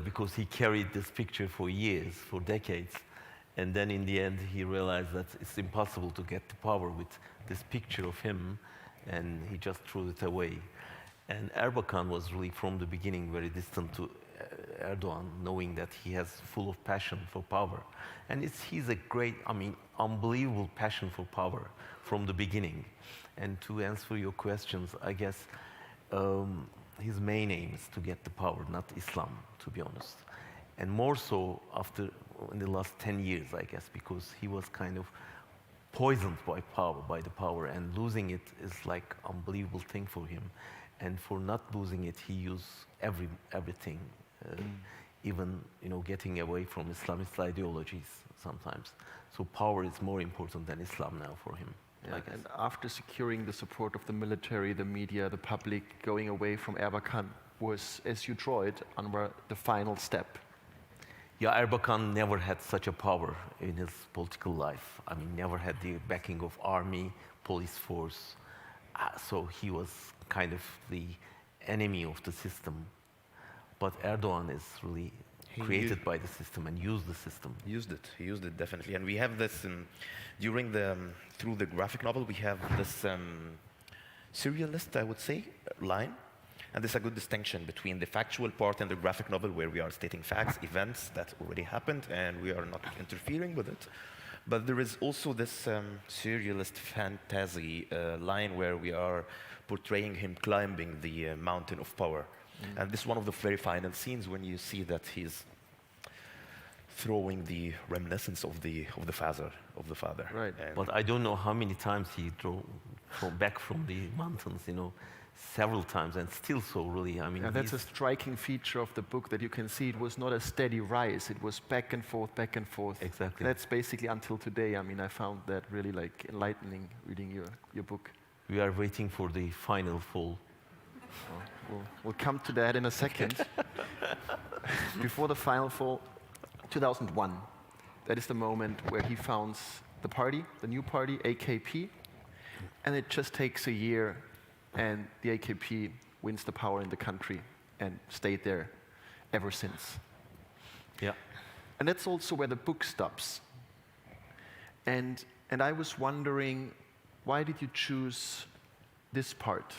because he carried this picture for years, for decades. And then in the end, he realized that it's impossible to get the power with this picture of him, and he just threw it away. And Erbakan was really, from the beginning, very distant to Erdogan, knowing that he has full of passion for power. And he's a great, I mean, unbelievable passion for power from the beginning. And to answer your questions, I guess his main aim is to get the power, not Islam, to be honest. And more so after, in the last 10 years, I guess, because he was kind of poisoned by power, by the power, and losing it is like unbelievable thing for him. And for not losing it, he used everything, even, you know, getting away from Islamist ideologies sometimes. So power is more important than Islam now for him. Yeah, and after securing the support of the military, the media, the public, going away from Erbakan was, as you draw it, Anwar, the final step. Yeah, Erbakan never had such a power in his political life. I mean, never had the backing of army, police force. So he was kind of the enemy of the system. But Erdogan is really created by the system and used the system. He used it definitely. And we have this, through the graphic novel, we have this surrealist, I would say, line. And there's a good distinction between the factual part and the graphic novel, where we are stating facts, events that already happened, and we are not interfering with it. But there is also this surrealist fantasy line where we are portraying him climbing the mountain of power. And this is one of the very final scenes when you see that he's throwing the reminiscence of the father. Right. But I don't know how many times he drove back from the mountains, you know, several times, and still so, really. I mean, yeah, that's a striking feature of the book, that you can see it was not a steady rise. It was back and forth, back and forth. Exactly. That's basically until today. I mean, I found that really, like, enlightening reading your book. We are waiting for the final fall. We'll come to that in a second. Before the final fall, 2001. That is the moment where he founds the party, the new party, AKP. And it just takes a year, and the AKP wins the power in the country and stayed there ever since. Yeah. And that's also where the book stops. And I was wondering, why did you choose this part?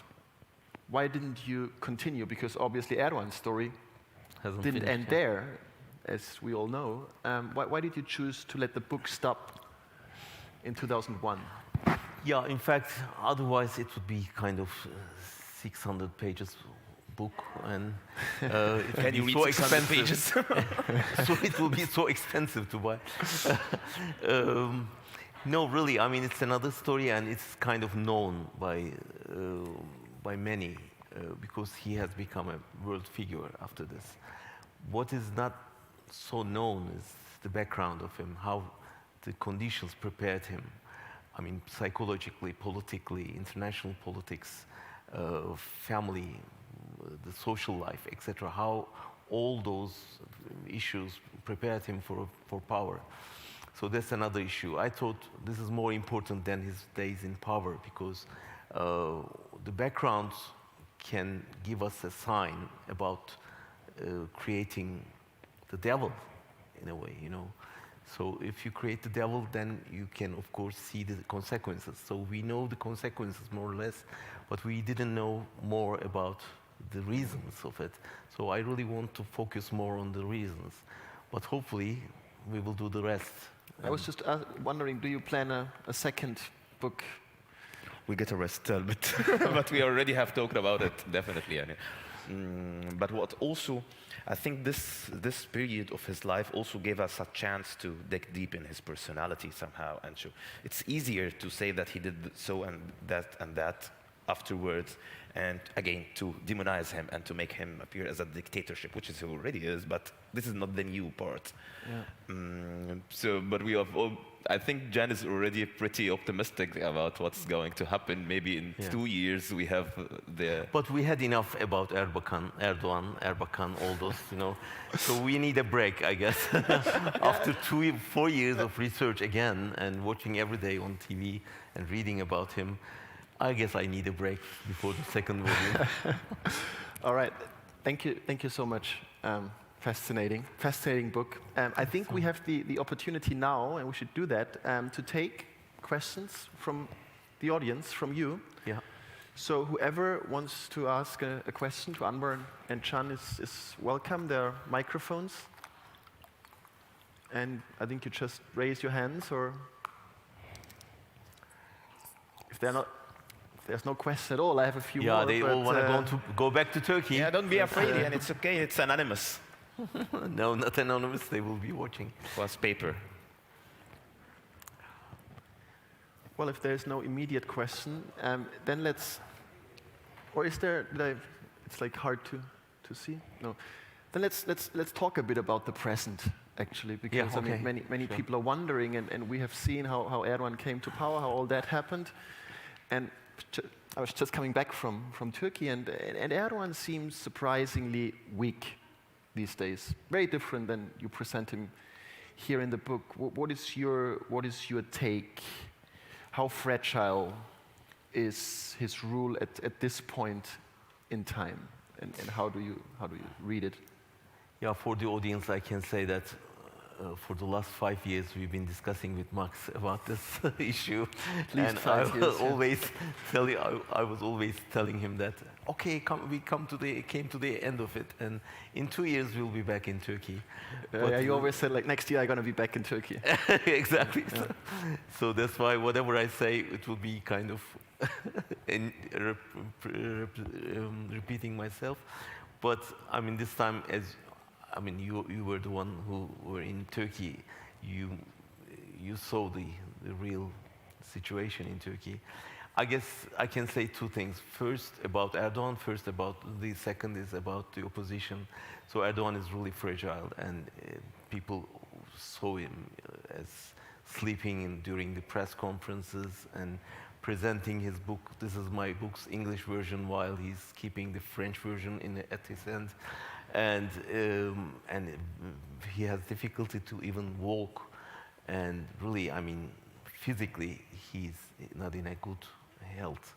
Why didn't you continue? Because obviously Erdogan's story didn't end there, as we all know. Why did you choose to let the book stop in 2001? Yeah, in fact, otherwise it would be kind of 600 pages book, and it would be so expensive. So it will be so expensive to buy. No, really. I mean, it's another story, and it's kind of known by many because he has become a world figure after this. What is not so known is the background of him, how the conditions prepared him. I mean, psychologically, politically, international politics, family, the social life, etc. How all those issues prepared him for power. So that's another issue. I thought this is more important than his days in power because the background can give us a sign about creating the devil in a way, you know. So if you create the devil, then you can, of course, see the consequences. So we know the consequences more or less, but we didn't know more about the reasons of it. So I really want to focus more on the reasons. But hopefully, we will do the rest. I was just wondering, do you plan a second book? We get a rest a bit, but we already have talked about it, definitely. But what also, I think this period of his life also gave us a chance to dig deep in his personality somehow. And so it's easier to say that he did so and that afterwards, and again, to demonize him and to make him appear as a dictatorship, which he already is, but this is not the new part. Yeah. But we have all, I think Can is already pretty optimistic about what's going to happen. Maybe in 2 years we have the... But we had enough about Erbakan, all those, you know. So we need a break, I guess. After 4 years of research again and watching every day on TV and reading about him, I guess I need a break before the second volume. All right, thank you so much. Fascinating book. I think we have the opportunity now, and we should do that, to take questions from the audience, from you. Yeah. So whoever wants to ask a question to Anwar and Can is welcome. There are microphones. And I think you just raise your hands, or if there's no question at all, I have a few more. Yeah, they all want to go back to Turkey. Yeah, don't be afraid, and it's okay, it's anonymous. No, not anonymous, they will be watching. It was paper. Well, if there's no immediate question, then let's, or is there, it's like hard to see? No. Then let's talk a bit about the present, actually, because I mean, many people are wondering, and we have seen how Erdogan came to power, how all that happened. And I was just coming back from Turkey, and Erdogan seems surprisingly weak these days. Very different than you present him here in the book. What is your take? How fragile is his rule at this point in time, and how do you read it? Yeah, for the audience, I can say that for the last 5 years, we've been discussing with Max about this issue. And I was always telling him that, okay, we came to the end of it, and in 2 years we'll be back in Turkey. Yeah, you always said, like, next year I'm going to be back in Turkey. Exactly. Yeah. So that's why whatever I say, it will be kind of repeating myself. But I mean, this time, you were the one who were in Turkey. You saw the real situation in Turkey. I guess I can say two things. First about Erdogan. The second is about the opposition. So Erdogan is really fragile, and people saw him as sleeping during the press conferences and presenting his book. This is my book's English version, while he's keeping the French version at his end. And he has difficulty to even walk, and really, I mean, physically, he's not in a good health.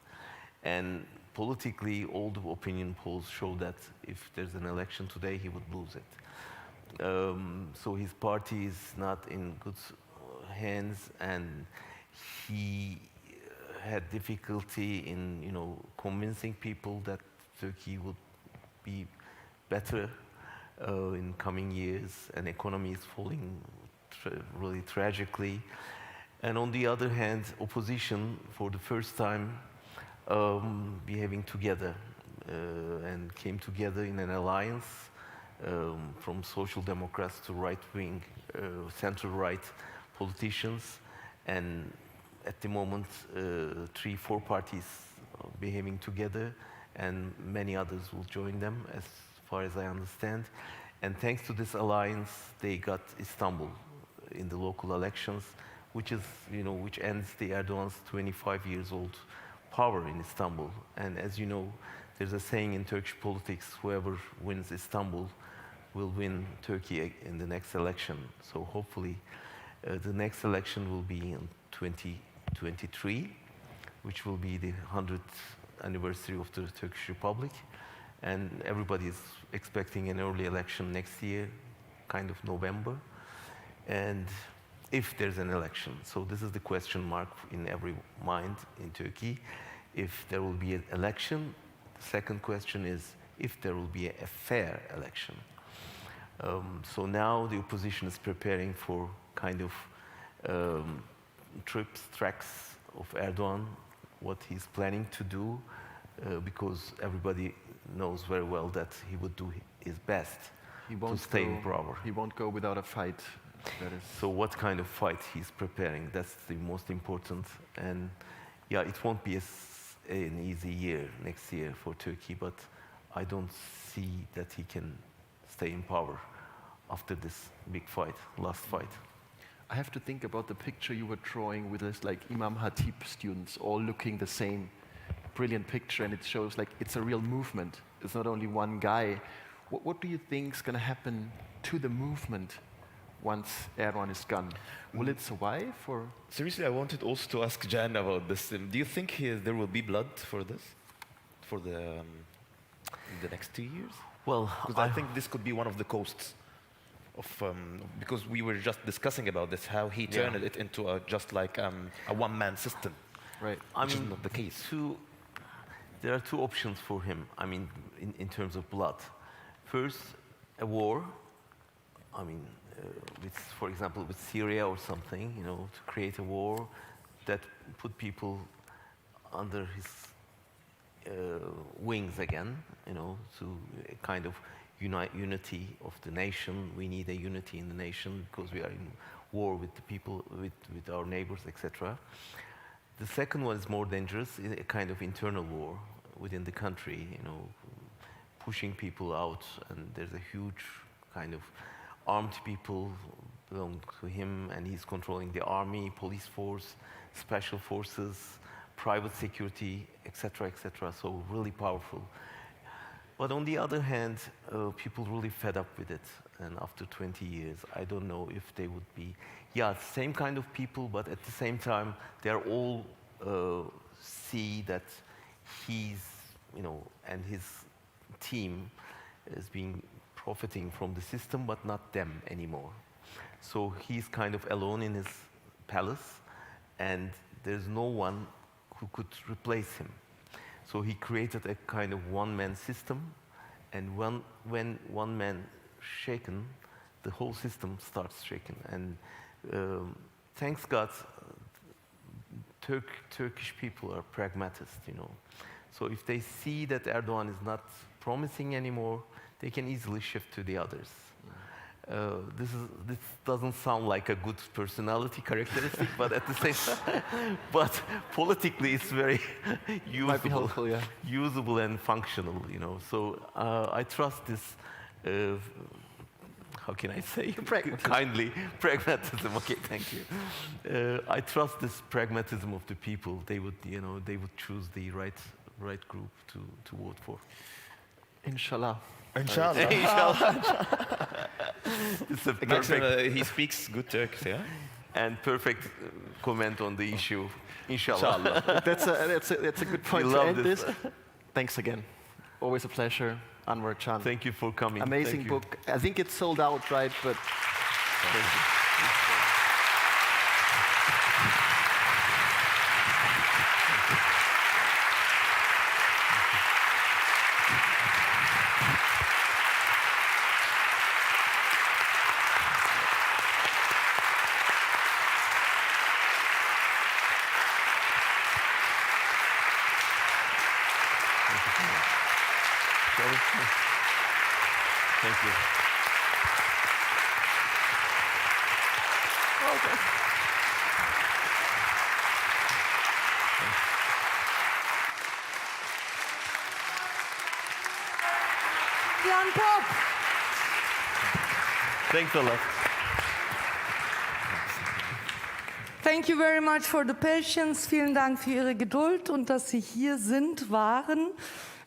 And politically, all the opinion polls show that if there's an election today, he would lose it. So his party is not in good hands, and he had difficulty in, convincing people that Turkey would be better in coming years, and economy is falling really tragically. And on the other hand, opposition, for the first time, behaving together and came together in an alliance from social democrats to right-wing, center-right politicians, And at the moment, 3-4 parties are behaving together, and many others will join them, as far as I understand. And thanks to this alliance, they got Istanbul in the local elections, which ends the Erdogan's 25 years old power in Istanbul. And as you know, there's a saying in Turkish politics, whoever wins Istanbul will win Turkey in the next election. So hopefully the next election will be in 2023, which will be the 100th anniversary of the Turkish Republic. And everybody is expecting an early election next year, kind of November. And if there's an election. So this is the question mark in every mind in Turkey. If there will be an election, the second question is if there will be a fair election. So now the opposition is preparing for kind of tracks of Erdogan, what he's planning to do, because everybody knows very well that he would do his best to stay in power. He won't go without a fight. That is. So what kind of fight he's preparing, that's the most important. And yeah, it won't be an easy year next year for Turkey, but I don't see that he can stay in power after this big fight, last fight. I have to think about the picture you were drawing with this like Imam Hatip students all looking the same. Brilliant picture, and it shows like it's a real movement. It's not only one guy. What do you think is going to happen to the movement once Erdogan is gone? Will it survive, or? Seriously, I wanted also to ask Can about this. Do you think there will be blood for this, for the next 2 years? Well, because I think this could be one of the costs of because we were just discussing about this, how he turned it into just like a one-man system, right? Which is not the case. There are two options for him. I mean, in terms of blood. First, a war. I mean, for example, with Syria or something, to create a war that put people under his wings again, to a kind of unity of the nation. We need a unity in the nation because we are in war with the people, with our neighbors, etc. The second one is more dangerous, a kind of internal war within the country, pushing people out, and there's a huge kind of armed people belong to him, and he's controlling the army, police force, special forces, private security, etc., etc. So really powerful. But on the other hand, people really fed up with it, and after 20 years, I don't know if they would be, same kind of people, but at the same time, they're all see that he's, and his team is profiting from the system, but not them anymore. So he's kind of alone in his palace, and there's no one who could replace him. So he created a kind of one-man system, and when one man shaken, the whole system starts shaking. And thanks God, Turkish people are pragmatists, So if they see that Erdogan is not promising anymore, they can easily shift to the others. This doesn't sound like a good personality characteristic, but at the same time, but politically it's very usable, might be helpful, usable and functional, So I trust this. How can I say? Kindly, pragmatism. Okay, thank you. I trust this pragmatism of the people. They would choose the right group to vote for. Inshallah. Inshallah. It's a perfect, he speaks good Turkish, yeah? and perfect comment on the issue. Inshallah. That's a good point to end this. Thanks again. Always a pleasure, Anwar, Can. Thank you for coming. Amazing book. I think it's sold out, right? But thank you. Thank you. Sebastian Popp. Thanks a lot. Thank you very much for the patience. Vielen Dank für Ihre Geduld und dass Sie hier waren.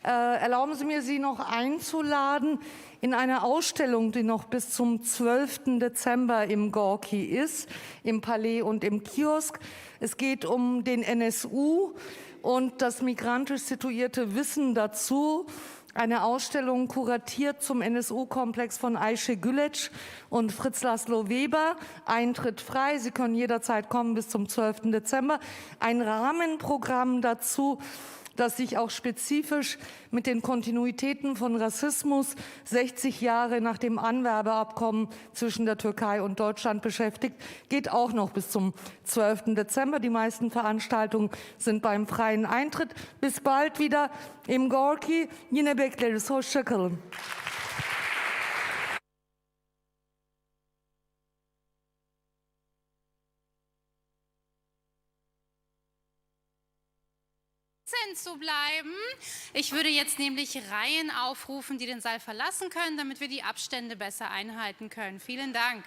Erlauben Sie mir, Sie noch einzuladen in eine Ausstellung, die noch bis zum 12. Dezember im Gorki ist, im Palais und im Kiosk. Es geht um den NSU und das migrantisch situierte Wissen dazu. Eine Ausstellung kuratiert zum NSU-Komplex von Ayşe Güleç und Fritz Laszlo Weber. Eintritt frei, Sie können jederzeit kommen bis zum 12. Dezember. Ein Rahmenprogramm dazu, das sich auch spezifisch mit den Kontinuitäten von Rassismus 60 Jahre nach dem Anwerbeabkommen zwischen der Türkei und Deutschland beschäftigt, geht auch noch bis zum 12. Dezember. Die meisten Veranstaltungen sind beim freien Eintritt. Bis bald wieder im Gorki. Yine bekleriz. Hoşça kalın. Zu bleiben. Ich würde jetzt nämlich Reihen aufrufen, die den Saal verlassen können, damit wir die Abstände besser einhalten können. Vielen Dank.